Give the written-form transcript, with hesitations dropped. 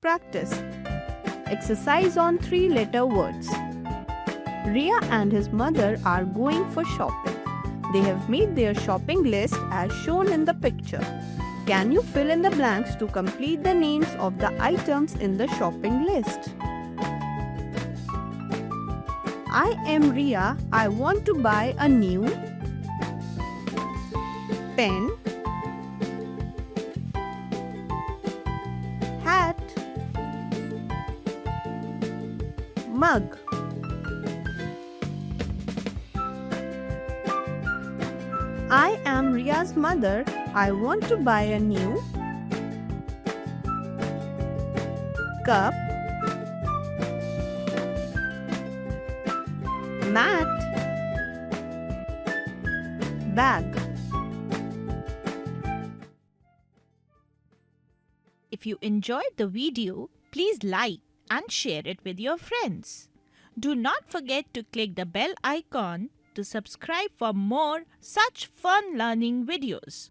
practice. Exercise on 3-letter words. Ria and his mother are going for shopping. They have made their shopping list as shown in the picture. Can you fill in the blanks to complete the names of the items in the shopping list? I am Ria. I want to buy a new pen, hat, mug. I am Ria's mother. I want to buy a new cup, mat, bag. If you enjoyed the video, please like and share it with your friends. Do not forget to click the bell icon to subscribe for more such fun learning videos.